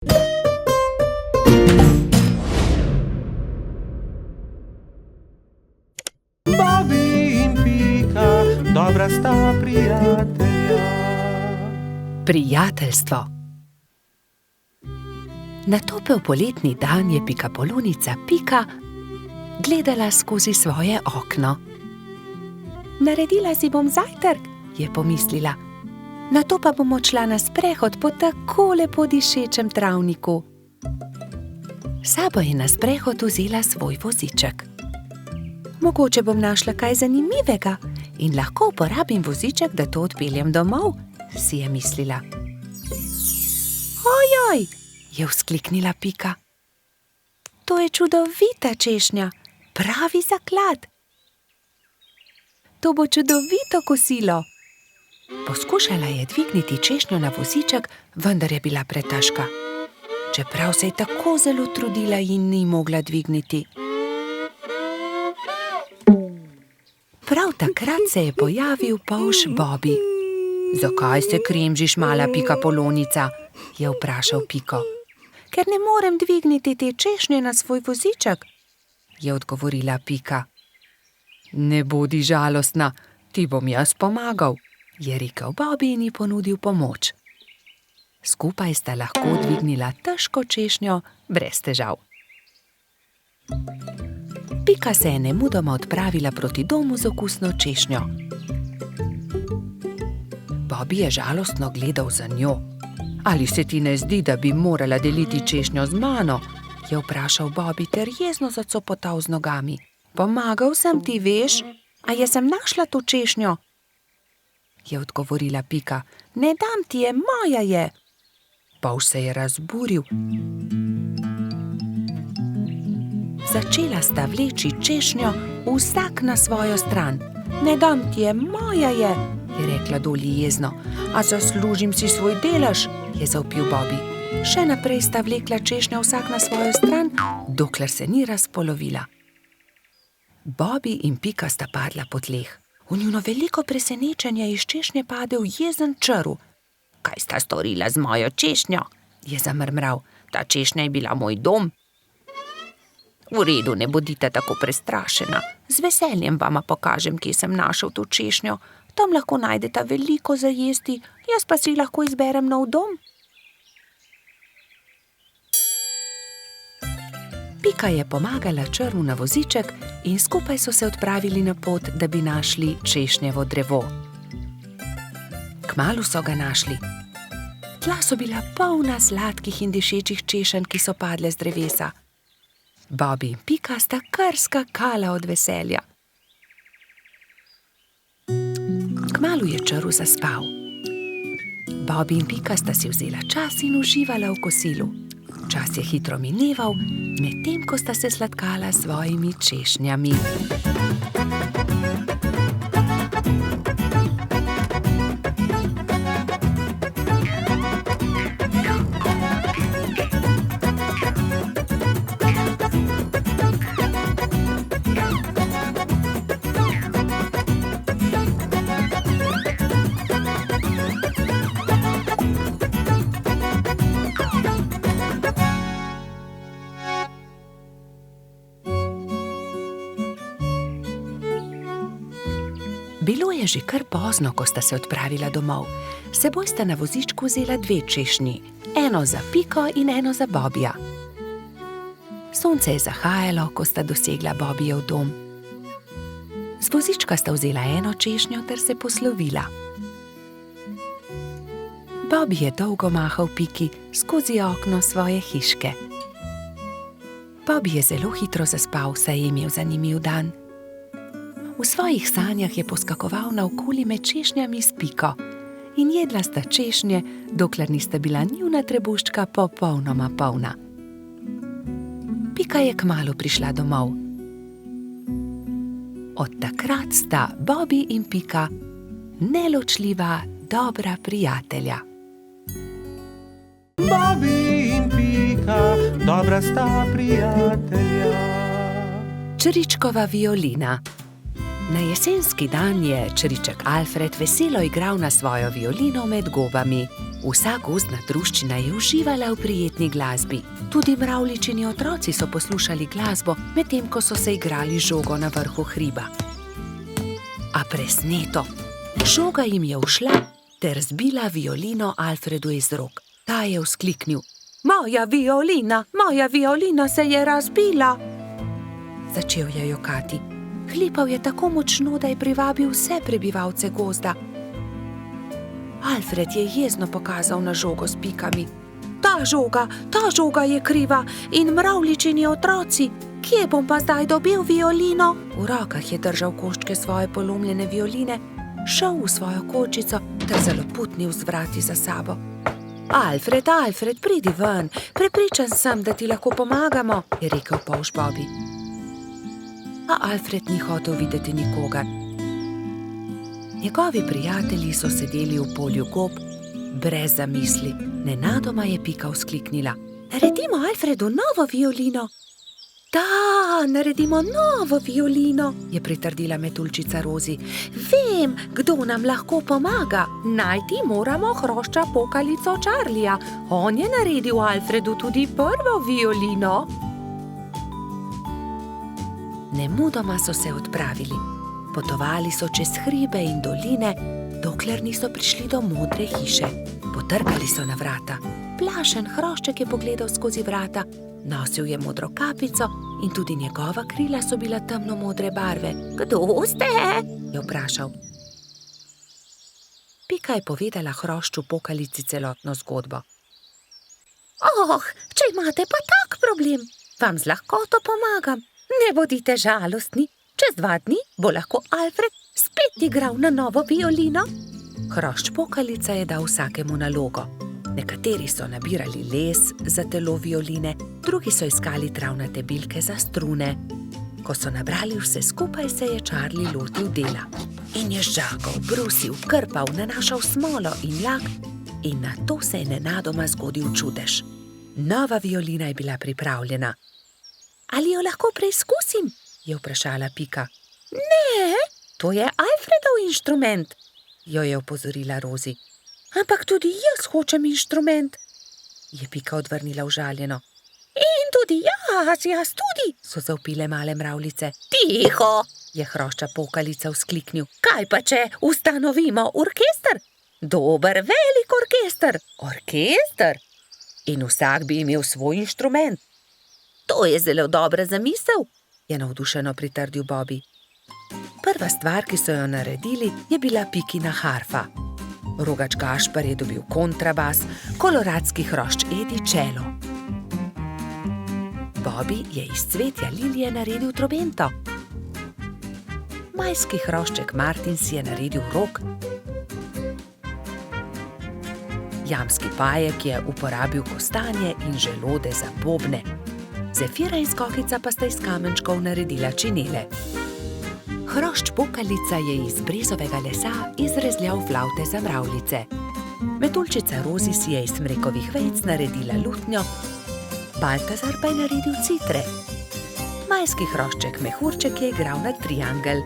Bobby in Pika, dobra sta prijatelja. Prijateljstvo. Na topel poletni dan je pikapolonica Pika gledala skozi svoje okno. Naredila si bom zajtrk, je pomislila. Nato pa bom odšla na sprehod po tako lepo dišečem travniku. Sabo je na sprehod vzela svoj voziček. Mogoče bom našla kaj zanimivega in lahko uporabim voziček, da to odpeljem domov, si je mislila. Ojoj, je vzkliknila Pika. To je čudovita češnja, pravi zaklad. To bo čudovito kosilo. Poskušala je dvigniti češnjo na voziček, vendar je bila pretežka. Čeprav se je tako zelo trudila in ni mogla dvigniti. Prav takrat se je pojavil polž Bobby. Zakaj se kremžiš, mala pikapolonica? Je vprašal Piko. Ker ne morem dvigniti te češnje na svoj voziček, je odgovorila Pika. Ne bodi žalostna, ti bom jaz pomagal, je rekel Bobby in ji ponudil pomoč. Skupaj sta lahko dvignila težko češnjo brez težav. Pika se je nemudoma odpravila proti domu z okusno češnjo. Bobby je žalostno gledal za njo. Ali se ti ne zdi, da bi morala deliti češnjo z mano? Je vprašal Bobby ter jezno zacopotal z nogami. Pomagal sem ti, veš, a jaz sem našla to češnjo, je odgovorila Pika. Ne dam ti je, moja je. Polž se je razburil. Začela sta vleči češnjo vsak na svojo stran. Ne dam ti je, moja je rekla Dolly jezno. A zaslužim si svoj delež, je zavpil Bobby. Še naprej sta vlekla češnjo vsak na svojo stran, dokler se ni razpolovila. Bobby in Pika sta padla po tleh. V njuno veliko presenečenje iz češnje padel jezen črv. Kaj sta storila z mojo češnjo? Je zamrmral. Ta češnja je bila moj dom. V redu, ne bodite tako prestrašena. Z veseljem vama pokažem, kje sem našel to češnjo. Tam lahko najdeta veliko za jesti, jaz pa si lahko izberem nov dom. Pika je pomagala črvu na voziček in skupaj so se odpravili na pot, da bi našli češnjevo drevo. Kmalu so ga našli. Tla so bila polna sladkih in dišečih češenj, ki so padle z drevesa. Bobby in Pika sta kar skakala od veselja. Kmalu je črv zaspal. Bobby in Pika sta si vzela čas in uživala v kosilu. Čas je hitro mineval, medtem ko sta se sladkala s svojimi češnjami. Bilo je že kar pozno, ko sta se odpravila domov. S seboj sta na vozičku vzela dve češnji, eno za Piko in eno za Bobbyja. Sonce je zahajalo, ko sta dosegla Bobbyjev dom. Z vozička sta vzela eno češnjo ter se poslovila. Bobby je dolgo mahal Piki skozi okno svoje hiške. Bobby je zelo hitro zaspal, saj je imel zanimiv dan. V svojih sanjah je poskakoval naokoli med češnjami s Piko in jedla sta češnje, dokler nista bila njuna trebuščka popolnoma polna. Pika je kmalu prišla domov. Od takrat sta Bobby in Pika neločljiva, dobra prijatelja. Bobby in Pika, dobra sta prijatelja. Čričkova violina. Na jesenski dan je čriček Alfred veselo igral na svojo violino med gobami. Vsa gozdna druščina je uživala v prijetni glasbi. Tudi mravljičini otroci so poslušali glasbo, medtem ko so se igrali žogo na vrhu hriba. A presneto, žoga jim je ušla ter zbila violino Alfredu iz rok. Ta je vzkliknil: Moja violina se je razbila! Začel je jokati. Hlipal je tako močno, da je privabil vse prebivalce gozda. Alfred je jezno pokazal na žogo s pikami. Ta žoga je kriva in mravljičini otroci. Kje bom pa zdaj dobil violino? V rokah je držal koščke svoje polomljene violine, šel v svojo kočico ter zaloputnil z vrati za sabo. Alfred, pridi ven, prepričan sem, da ti lahko pomagamo, je rekel polž Bobby. A Alfred ni hotel videti nikogar. Njegovi prijatelji so sedeli v polju gob, brez zamisli. Nenadoma je Pika vzkliknila: Naredimo Alfredu novo violino! Da, naredimo novo violino, je pritrdila metuljčica Rozi. Vem, kdo nam lahko pomaga. Najti moramo hrošča pokalico Charlija. On je naredil Alfredu tudi prvo violino. Nemudoma so se odpravili. Potovali so čez hribe in doline, dokler niso prišli do modre hiše. Potrkali so na vrata. Plašen hrošček je pogledal skozi vrata. Nosil je modro kapico in tudi njegova krila so bila temno-modre barve. Kdo ste? Je vprašal. Pika je povedala hrošču pokalici celotno zgodbo. Če imate pa tak problem, vam z lahkoto pomagam. Ne bodite žalostni, čez 2 dni bo lahko Alfred spet igral na novo violino. Hrošč pokalica je dal vsakemu nalogo. Nekateri so nabirali les za telo violine, drugi so iskali travnate bilke za strune. Ko so nabrali vse skupaj, se je Charlie lotil dela. In je žagal, brusil, krpal, nanašal smolo in lak in nato se je nenadoma zgodil čudež. Nova violina je bila pripravljena. Ali jo lahko preizkusim? Je vprašala Pika. Ne, to je Alfredov inštrument, jo je opozorila Rozi. Ampak tudi jaz hočem inštrument, je Pika odvrnila užaljeno. In tudi jaz tudi, so zavpile male mravljice. Tiho, je hrošča pokalica vzkliknil. Kaj pa če ustanovimo orkester? Dober, velik orkester. Orkester? In vsak bi imel svoj inštrument. To je zelo dobra zamisel, je navdušeno pritrdil Bobby. Prva stvar, ki so jo naredili, je bila Pikina harfa. Rogač Gašper je dobil kontrabas, koloradski hrošč Edi čelo. Bobby je iz cvetja lilije naredil trobento. Majski hrošček Martin si je naredil rog. Jamski pajek je uporabil kostanje in želode za bobne. Zefira in Skokica pa sta iz kamenčkov naredila činele. Hrošč pokalica je iz brezovega lesa izrezljal flavte za mravljice. Metuljčica Rozi si je iz smrekovih vejic naredila lutnjo, Baltazar pa je naredil citre. Majski hrošček Mehurček je igral na triangel.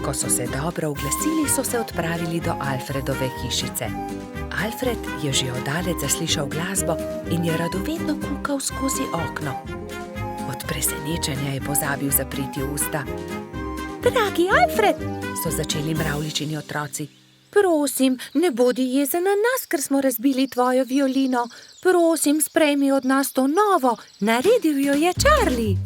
Ko so se dobro oglasili, so se odpravili do Alfredove hišice. Alfred je že oddaleč zaslišal glasbo in je radovedno kukal skozi okno. Od presenečenja je pozabil zapreti usta. Dragi Alfred, so začeli mravljičini otroci. Prosim, ne bodi jezen na nas, ker smo razbili tvojo violino. Prosim, sprejmi od nas to novo, naredil jo je Charlie.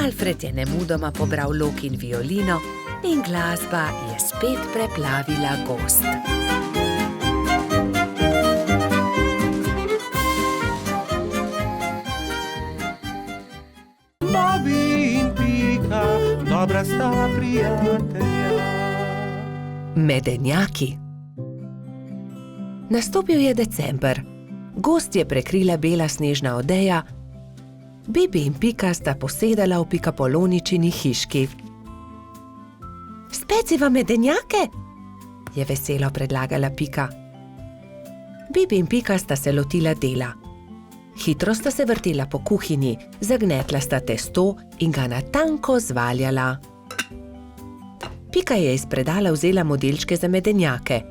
Alfred je nemudoma pobral lok in violino in glasba je spet preplavila gozd. Bobby in Pika, dobra sta prijatelja. Medenjaki. Nastopil je december. Gozd je prekrila bela snežna odeja. Bibi in Pika sta posedala v Pikapoloničini hiški. Speciva medenjake? Je veselo predlagala Pika. Bibi in Pika sta se lotila dela. Hitro sta se vrtela po kuhinji, zagnetla sta testo in ga na tanko zvaljala. Pika je iz predala vzela modelčke za medenjake.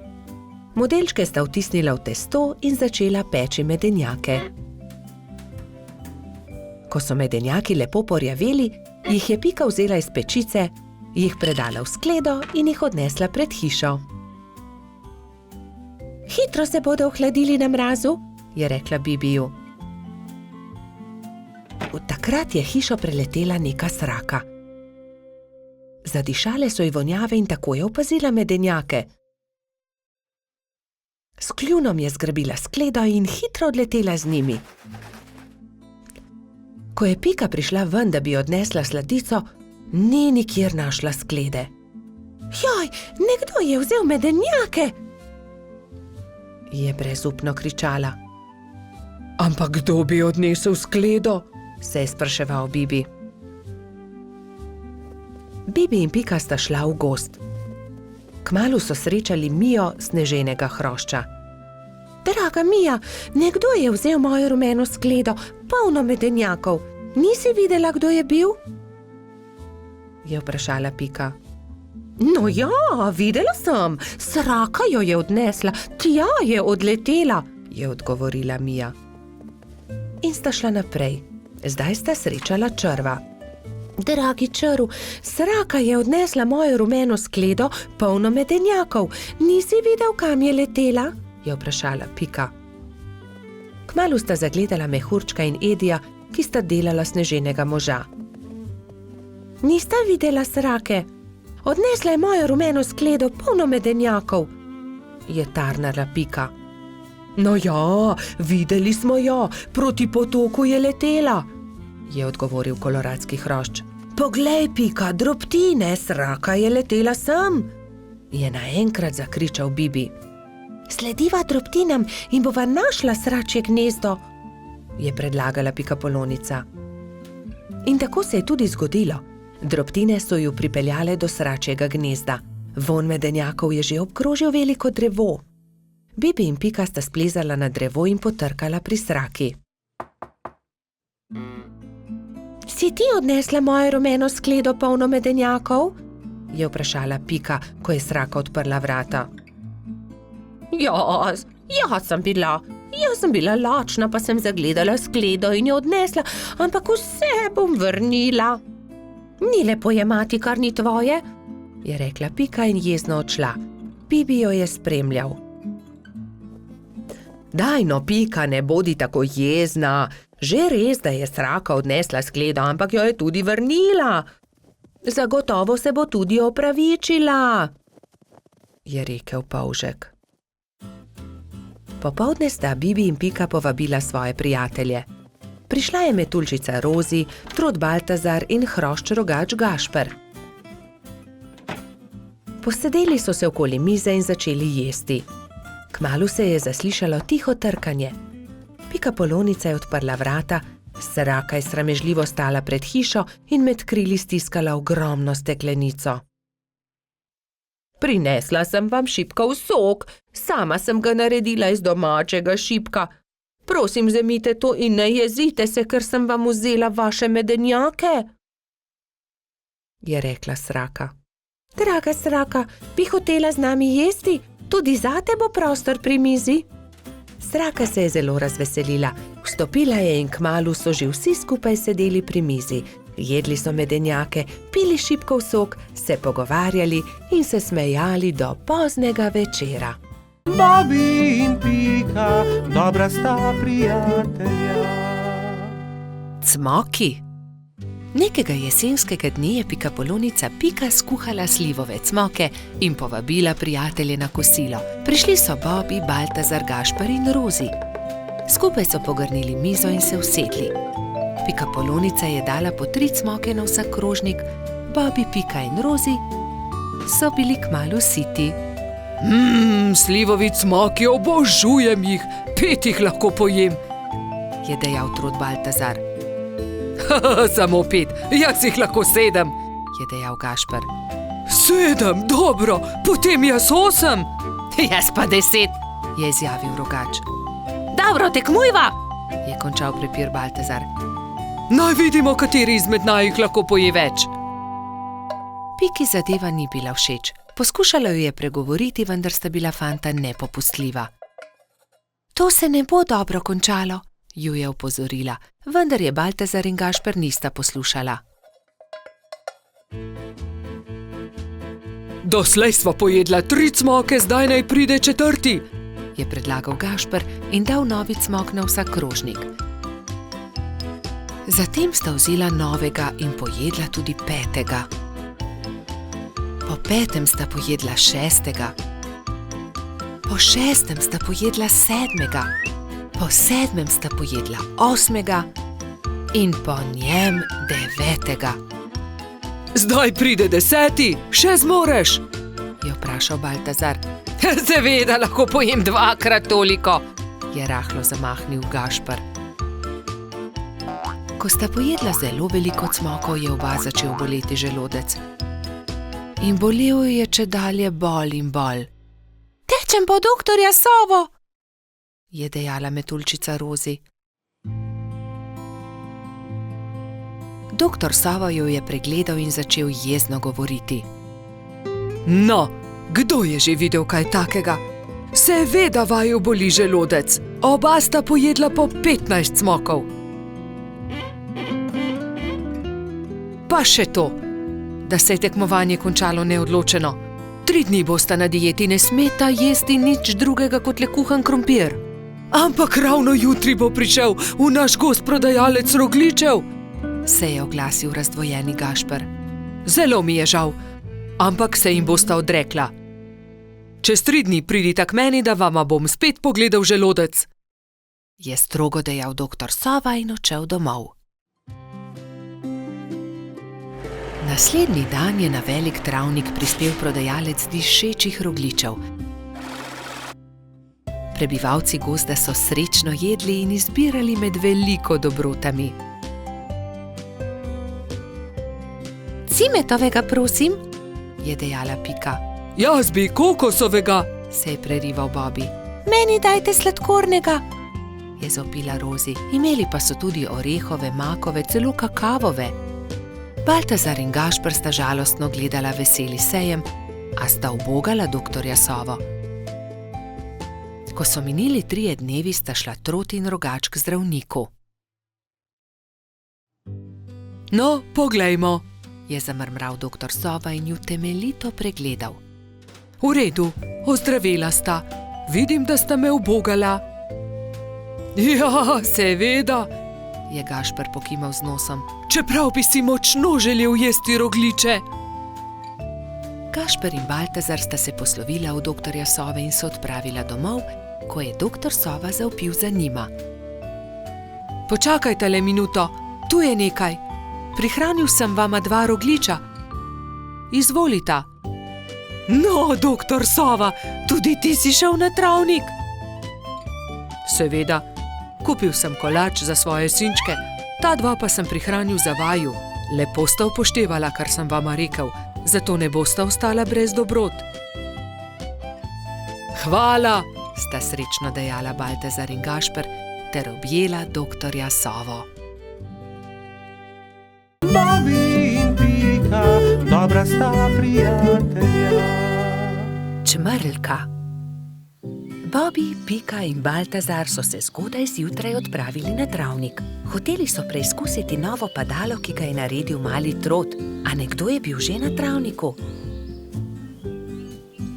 Modelčke sta vtisnila v testo in začela peči medenjake. Ko so medenjaki lepo porjaveli, jih je Pika vzela iz pečice, jih predala v skledo in jih odnesla pred hišo. Hitro se bodo ohladili na mrazu, je rekla Bibiju. Od takrat je hišo preletela neka sraka. Zadišale so ji vonjave in tako je opazila medenjake. S kljunom je zgrabila skledo in hitro odletela z njimi. Ko je Pika prišla ven, da bi odnesla sladico, ni nikjer našla sklede. Joj, nekdo je vzel medenjake! Je brezupno kričala. Ampak kdo bi odnesel skledo? Se je spraševal Bibi. Bibi in Pika sta šla v gozd. Kmalu so srečali Mijo sneženega hrošča. Draga Mija, nekdo je vzel mojo rumeno skledo, polno medenjakov. Nisi videla, kdo je bil? Je vprašala Pika. No ja, videla sem, sraka jo je odnesla, tja je odletela, je odgovorila Mija. In sta šla naprej. Zdaj sta srečala črva. Dragi črv, sraka je odnesla mojo rumeno skledo, polno medenjakov. Nisi videl, kam je letela? Je vprašala Pika. Kmalu sta zagledala mehurčka in Edija, ki sta delala sneženega moža. Nista videla srake? Odnesla je mojo rumeno skledo, polno medenjakov, je tarnala Pika. No ja, videli smo jo, proti potoku je letela, je odgovoril koloradski hrošč. Poglej, Pika, drobtine, sraka je letela sem, je naenkrat zakričal Bibi. Slediva drobtinam in bova našla sračje gnezdo, je predlagala Pikapolonica. In tako se je tudi zgodilo. Drobtine so ju pripeljale do sračjega gnezda. Vonj medenjakov je že obkrožil veliko drevo. Bibi in Pika sta splezala na drevo in potrkala pri sraki. Si ti odnesla mojo rumeno skledo, polno medenjakov? Je vprašala Pika, ko je sraka odprla vrata. Jaz sem bila lačna, pa sem zagledala skledo in jo odnesla, ampak vse bom vrnila. Ni lepo jemati, kar ni tvoje, je rekla Pika in jezno odšla. Bibi jo je spremljal. Daj no, Pika, ne bodi tako jezna. Že res, da je sraka odnesla skledo, ampak jo je tudi vrnila. Zagotovo se bo tudi opravičila, je rekel polžek. Popoldne sta Bibi in Pika povabila svoje prijatelje. Prišla je metuljčica Rozi, trod Baltazar in hrošč rogač Gašper. Posedeli so se okoli mize in začeli jesti. Kmalu se je zaslišalo tiho trkanje. Pikapolonica je odprla vrata, sraka je sramežljivo stala pred hišo in med krili stiskala ogromno steklenico. Prinesla sem vam šipkov sok, sama sem ga naredila iz domačega šipka. Prosim, vzemite to in ne jezite se, ker sem vam vzela vaše medenjake, je rekla sraka. Draga sraka, bi hotela z nami jesti? Tudi zate bo prostor pri mizi. Sraka se je zelo razveselila. Vstopila je in kmalu so že vsi skupaj sedeli pri mizi. Jedli so medenjake, pili šipkov sok, se pogovarjali in se smejali do poznega večera. Bobi in Pika, dobra sta prijatelja. Cmoki. Nekega jesenskega dne je Pikapolonica Pika skuhala slivove cmoke in povabila prijatelje na kosilo. Prišli so Bobi, Baltazar, Gašper in Rozi. Skupaj so pogrnili mizo in se usedli. Pikapolonica je dala po 3 cmoke na vsak krožnik, Bobi, Pika in Rozi so bili kmalu siti. Slivovi cmoki, obožujem jih, 5 jih lahko pojem, je dejal trod Baltazar. Samo 5, jaz jih lahko 7, je dejal Gašper. 7, dobro, potem jaz 8. Jaz pa 10, je izjavil rogač. Dobro, tekmujva, je končal prepir Baltazar. Naj vidimo, kateri izmed naju lahko poje več. Piki zadeva ni bila všeč. Poskušala jo je pregovoriti, vendar sta bila fanta nepopustljiva. To se ne bo dobro končalo, ju je opozorila, vendar je Baltazar in Gašper nista poslušala. Doslej sva pojedla 3 cmoke, zdaj naj pride 4. Je predlagal Gašper in dal novi cmok na vsak krožnik. Zatem sta vzela novega in pojedla tudi 5. Po 5. sta pojedla 6. Po 6. sta pojedla 7. Po 7. sta pojedla 8. in po njem 9. Zdaj pride 10, še zmoreš? Je vprašal Baltazar. Seveda, lahko pojem 2-krat toliko, je rahlo zamahnil Gašper. Ko sta pojedla zelo veliko cmokov, je oba začel boleti želodec. In bolel je čedalje bolj in bolj. Tečem po doktorja Sovo, je dejala metuljčica Rozi. Doktor Sova jo je pregledal in začel jezno govoriti. No, kdo je že videl kaj takega? Seveda vaju boli želodec. Oba sta pojedla po 15 cmokov. Pa še to, da se je tekmovanje končalo neodločeno. 3 dni bosta na dieti, ne smeta jesti nič drugega kot le kuhan krompir. Ampak ravno jutri bo prišel v naš gost prodajalec rogljičev, se je oglasil razdvojeni Gašper. Zelo mi je žal, ampak se jim bosta odrekla. Čez 3 dni pridita k meni, da vama bom spet pogledal želodec, je strogo dejal doktor Sova in odšel domov. Naslednji dan je na velik travnik prispel prodajalec dišečih rogljičev. Prebivalci gozda so srečno jedli in izbirali med veliko dobrotami. Cimetovega, prosim, je dejala Pika. Jaz bi kokosovega, se je prerival Bobby. Meni dajte sladkornega, je zavpila Rozi. Imeli pa so tudi orehove, makove, celo kakavove. Baltazar in Gašper sta žalostno gledala veseli sejem, a sta ubogala doktorja Sovo. Ko so minili 3 dnevi, sta šla Trot in Rogač k zdravniku. No, poglejmo, je zamrmral doktor Sova in ju temeljito pregledal. V redu, ozdravela sta. Vidim, da sta me ubogala. Ja, seveda, je Gašper pokimal z nosom. Čeprav bi si močno želel jesti rogljiče. Gašper in Baltazar sta se poslovila od doktorja Sove in se odpravila domov, ko je doktor Sova zavpil za njima. Počakajte le minuto, tu je nekaj. Prihranil sem vama 2 rogljiča. Izvolita. No, doktor Sova, tudi ti si šel na travnik? Seveda, kupil sem kolač za svoje sinčke, ta 2 pa sem prihranil za vaju. Lepo sta upoštevala, kar sem vama rekel, zato ne bosta ostala brez dobrot. Hvala, sta srečno dejala Baltazar in Gašper ter objela doktorja Sovo. Bobby in Pika, dobra sta prijatelja. Čmrlka. Bobby, Pika in Baltazar so se zgodaj zjutraj odpravili na travnik. Hoteli so preizkusiti novo padalo, ki ga je naredil mali Trot, a nekdo je bil že na travniku.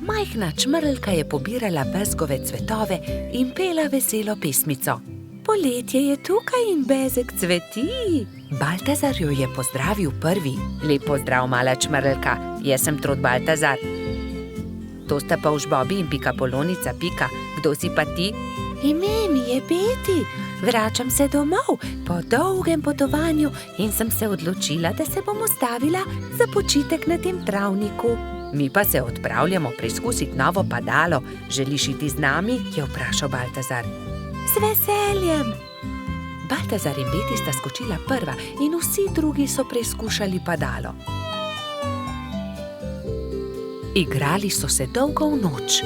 Majhna čmrlka je pobirala bezgove cvetove in pela veselo pesmico. Poletje je tukaj in bezeg cveti. Baltazar jo je pozdravil prvi. Lep pozdrav, mala čmrlka, jaz sem Trot Baltazar. To sta pa už Bobby in Pika Polonica. Pika, kdo si pa ti? Ime mi je Beti, vračam se domov po dolgem potovanju in sem se odločila, da se bom ustavila za počitek na tem travniku. Mi pa se odpravljamo preizkusiti novo padalo. Želiš iti z nami? Je vprašal Baltazar. Z veseljem. Baltazar in Beti sta skočila prva in vsi drugi so preizkušali padalo. Igrali so se dolgo v noč.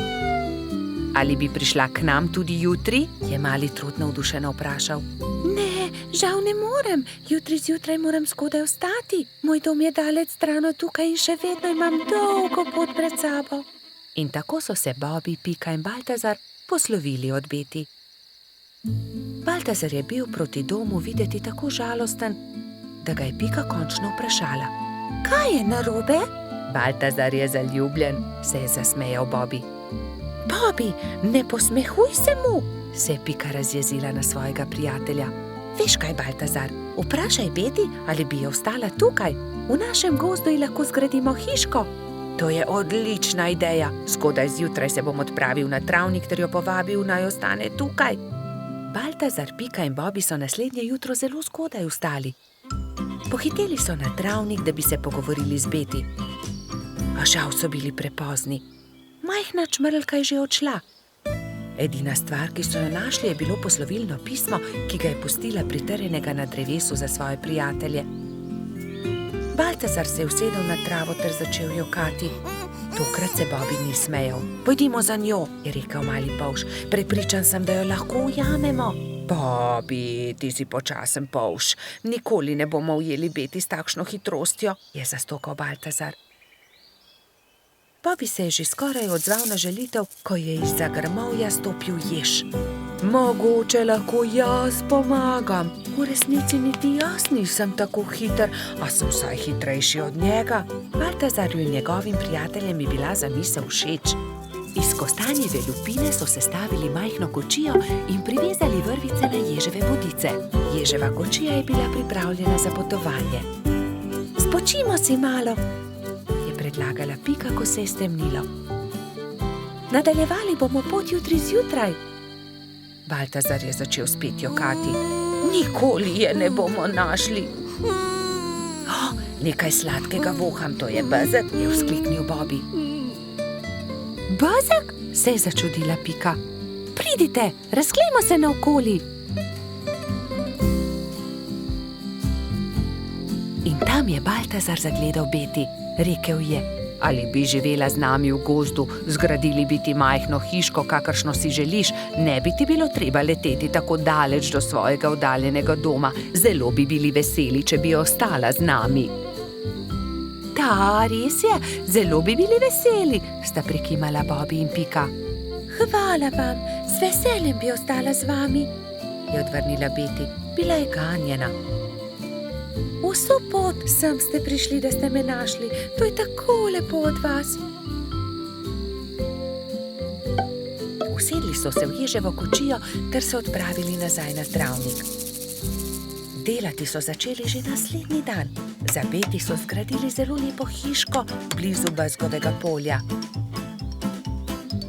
Ali bi prišla k nam tudi jutri? Je mali Trot navdušeno vprašal. Ne, Žal ne morem, jutri zjutraj moram skodaj vstati. Moj dom je daleč stran od tukaj in še vedno imam dolgo pot pred sabo. In tako so se Bobby, Pika in Baltazar poslovili od Beti. Baltazar je bil proti domu videti tako žalosten, da ga je Pika končno vprašala. Kaj je narobe? Baltazar je zaljubljen, se je zasmejal Bobby. Bobby, ne posmehuj se mu, se je Pika razjezila na svojega prijatelja. Veš kaj, Baltazar, vprašaj Beti, ali bi jo ostala tukaj. V našem gozdu ji lahko zgradimo hiško. To je odlična ideja. Skodaj zjutraj se bom odpravil na travnik ter jo povabil, naj ostane tukaj. Baltazar, Pika in Bobby so naslednje jutro zelo zgodaj vstali. Pohiteli so na travnik, da bi se pogovorili z Beti. A žal so bili prepozni. Majhna čmrlka je že odšla. Edina stvar, ki so jo našli, je bilo poslovilno pismo, ki ga je pustila pritrjenega na drevesu za svoje prijatelje. Baltazar se je usedel na travo ter začel jokati. Tokrat se Bobby ni smejal. Pojdimo za njo, je rekel mali polž. Prepričan sem, da jo lahko ujamemo. Bobby, ti si počasen polž. Nikoli ne bomo ujeli Beti s takšno hitrostjo, je zastokal Baltazar. Bobby se je že skoraj odzval na želitev, ko je izza grmovja stopil jež. Mogoče lahko jaz pomagam. V resnici niti jaz nisem tako hiter, a sem vsaj hitrejši od njega. Baltazarju in njegovim prijateljem je bila zamisel všeč. Iz kostanjeve lupine so sestavili majhno kočijo in privezali vrvice na ježeve bodice. Ježeva kočija je bila pripravljena za potovanje. Spočimo si malo, predlagala Pika, ko se je stemnilo. Nadaljevali bomo pot jutri zjutraj. Baltazar je začel spet jokati. Nikoli je ne bomo našli. Nekaj sladkega voham, to je bezeg, je vzkliknil Bobby. Bezeg? Se je začudila Pika. Pridite, razglejmo se naokoli. In tam je Baltazar zagledal Beti. Rekel je, ali bi živela z nami v gozdu, zgradili bi ti majhno hiško, kakršno si želiš, ne bi ti bilo treba leteti tako daleč do svojega oddaljenega doma. Zelo bi bili veseli, če bi ostala z nami. Da, res je, zelo bi bili veseli, sta prikimala Bobby in Pika. Hvala vam, z veseljem bi ostala z vami, je odvrnila Beti. Bila je ganjena. Vso pot sem ste prišli, da ste me našli. To je tako lepo od vas. Usedli so se v ježevo kočijo ter se odpravili nazaj na travnik. Delati so začeli že naslednji dan. Za Beti so zgradili zelo lepo hiško blizu bezgodega polja.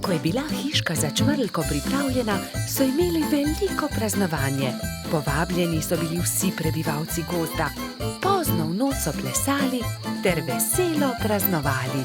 Ko je bila hiška za čmrlko pripravljena, so imeli veliko praznovanje. Povabljeni so bili vsi prebivalci gozda. Pozno v noč so plesali ter veselo praznovali.